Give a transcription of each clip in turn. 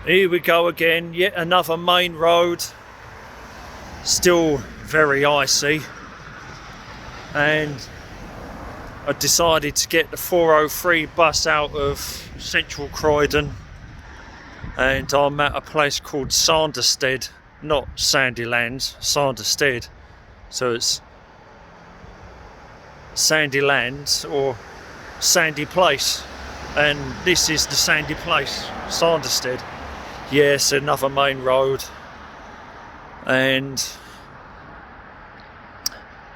Here we go again, yet another main road, still very icy, and I decided to get the 403 bus out of central Croydon, and I'm at a place called Sanderstead, not Sandylands, Sanderstead, so it's Sandylands or Sandy Place, and this is the Sandy Place, Sanderstead. Yes, another main road, and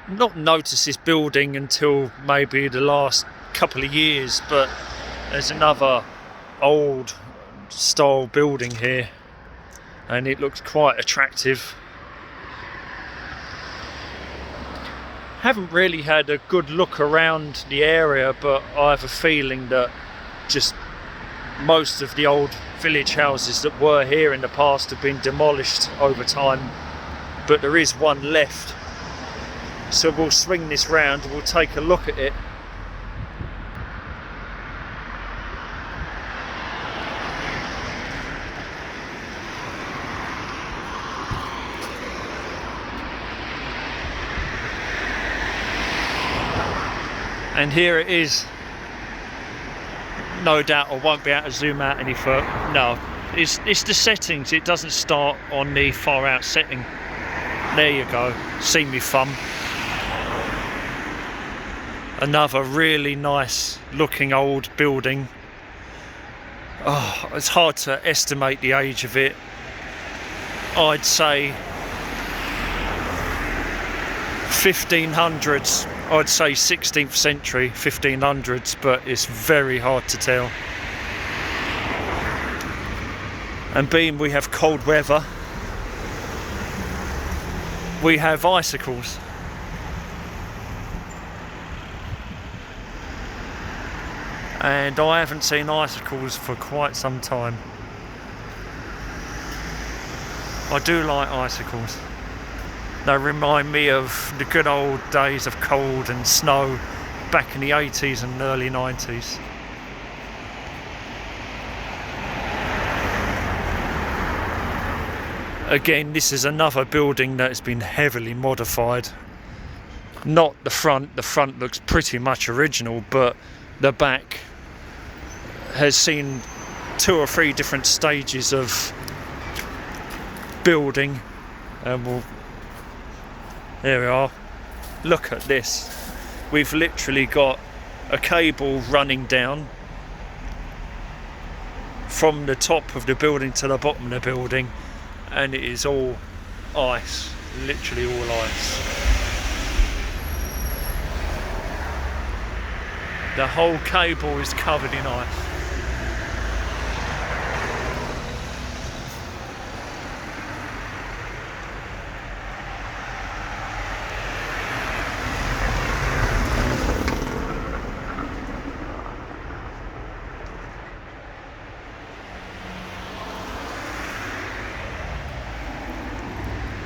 not noticed this building until maybe the last couple of years, but there's another old style building here and it looks quite attractive. Haven't really had a good look around the area, but I have a feeling that just most of the old village houses that were here in the past have been demolished over time, but there is one left, so we'll swing this round and we'll take a look at it. And here it is. No doubt I won't be able to zoom out any further. No, it's the settings. It doesn't start on the far out setting. There you go. See me thumb. Another really nice looking old building. Oh, it's hard to estimate the age of it. I'd say 1500s. I'd say 16th century, 1500s, but it's very hard to tell. And being we have cold weather, we have icicles. And I haven't seen icicles for quite some time. I do like icicles. They remind me of the good old days of cold and snow back in the 80s and early 90s. Again, this is another building that has been heavily modified. Not the front looks pretty much original, but the back has seen 2 or 3 different stages of building, and there we are. Look at this. We've literally got a cable running down from the top of the building to the bottom of the building, and it is all ice, literally all ice. The whole cable is covered in ice.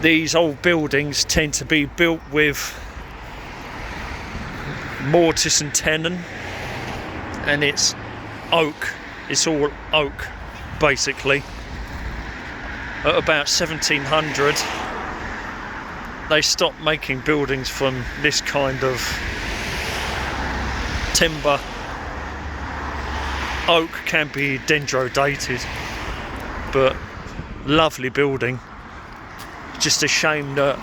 These old buildings tend to be built with mortise and tenon, and it's oak. It's all oak, basically. At about 1700, they stopped making buildings from this kind of timber. Oak can be dendro-dated, but lovely building. Just a shame that,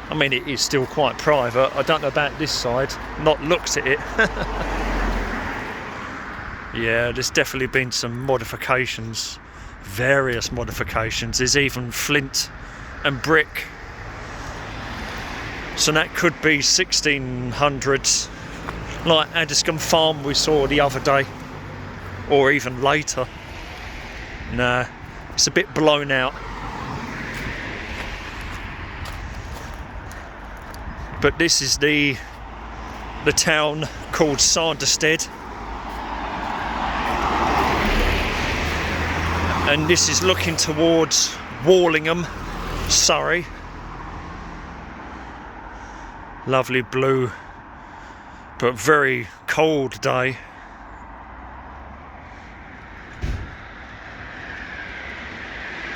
I mean, it is still quite private. I don't know about this side, not looked at it. Yeah, there's definitely been some modifications, various modifications. There's even flint and brick, so that could be 1600s, like Addiscombe Farm we saw the other day, or even later. Nah, it's a bit blown out. But this is the town called Sanderstead, and this is looking towards Wallingham, Surrey. Lovely blue, but very cold day.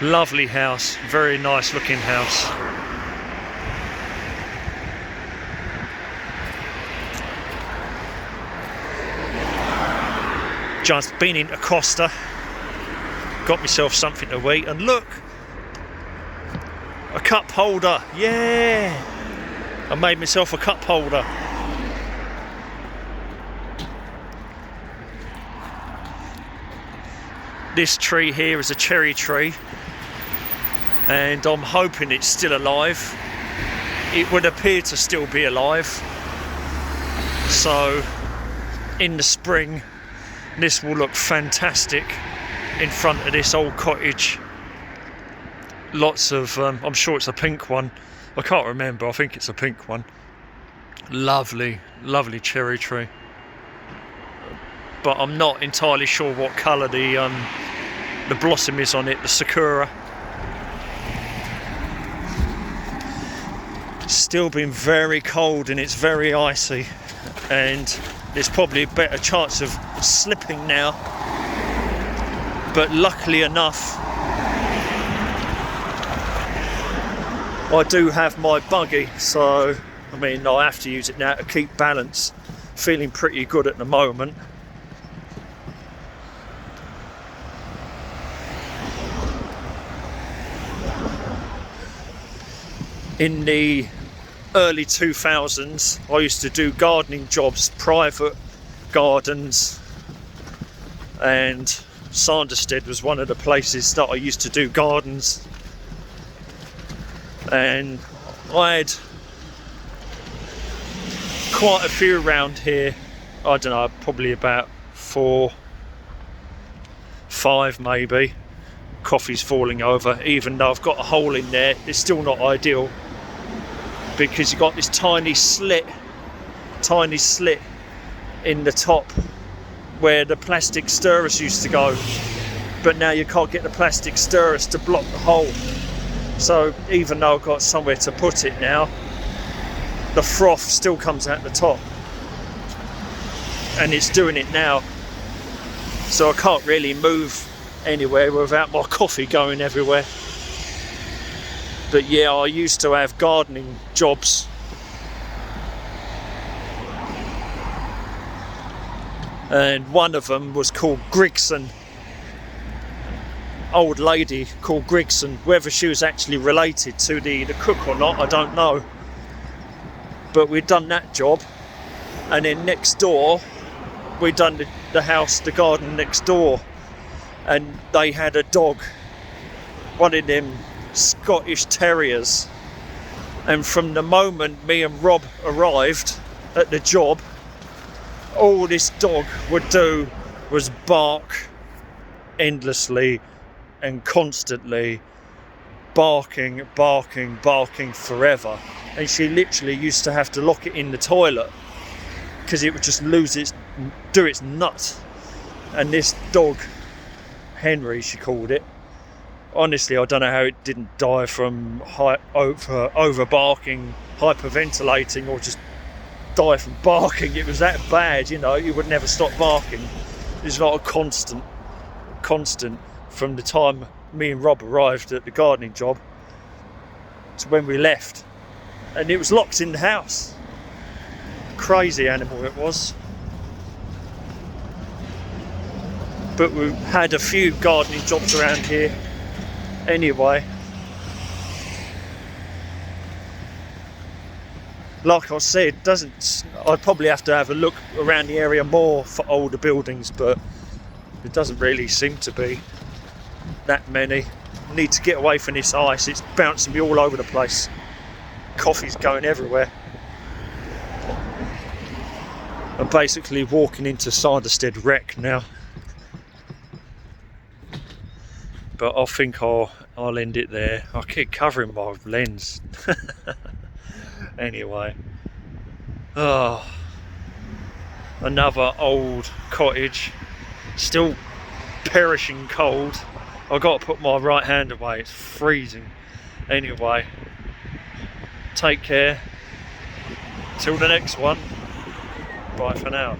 Lovely house, very nice looking house. Just been into Costa, got myself something to eat, and look, a cup holder. Yeah, I made myself a cup holder. This tree here is a cherry tree, and I'm hoping it's still alive. It would appear to still be alive, so in the spring this will look fantastic in front of this old cottage. Lots of I'm sure it's a pink one, I can't remember, I think it's a pink one. Lovely, lovely cherry tree, but I'm not entirely sure what colour the blossom is on it, the sakura. It's still been very cold and it's very icy, and there's probably a better chance of slipping now, but luckily enough I do have my buggy, so I mean I have to use it now to keep balance. Feeling pretty good at the moment. In the early 2000s, I used to do gardening jobs, private gardens, and Sanderstead was one of the places that I used to do gardens. And I had quite a few around here. I don't know, probably about 4, 5 maybe. Coffee's falling over, even though I've got a hole in there. It's still not ideal, because you've got this tiny slit in the top where the plastic stirrers used to go, but now you can't get the plastic stirrers to block the hole. So even though I've got somewhere to put it now, the froth still comes out the top, and it's doing it now, so I can't really move anywhere without my coffee going everywhere. But yeah, I used to have gardening jobs, and one of them was called Grigson. Old lady called Grigson. Whether she was actually related to the cook or not, I don't know, but we'd done that job. And then next door we'd done the house, the garden next door, and they had a dog, one of them Scottish terriers, and from the moment me and Rob arrived at the job, all this dog would do was bark endlessly and constantly, barking forever. And she literally used to have to lock it in the toilet because it would just do its nut. And this dog, Henry she called it, honestly I don't know how it didn't die from over barking, hyperventilating, or just die from barking. It was that bad, you know. You would never stop barking. It was like a constant from the time me and Rob arrived at the gardening job to when we left, and it was locked in the house. Crazy animal it was. But we had a few gardening jobs around here anyway. Like I said, I'd probably have to have a look around the area more for older buildings, but it doesn't really seem to be that many. I need to get away from this ice, it's bouncing me all over the place. Coffee's going everywhere. I'm basically walking into Sanderstead wreck now, but I think I'll end it there. I keep covering my lens. Anyway, another old cottage, still perishing cold. I've got to put my right hand away, it's freezing. Anyway, take care, till the next one, bye for now.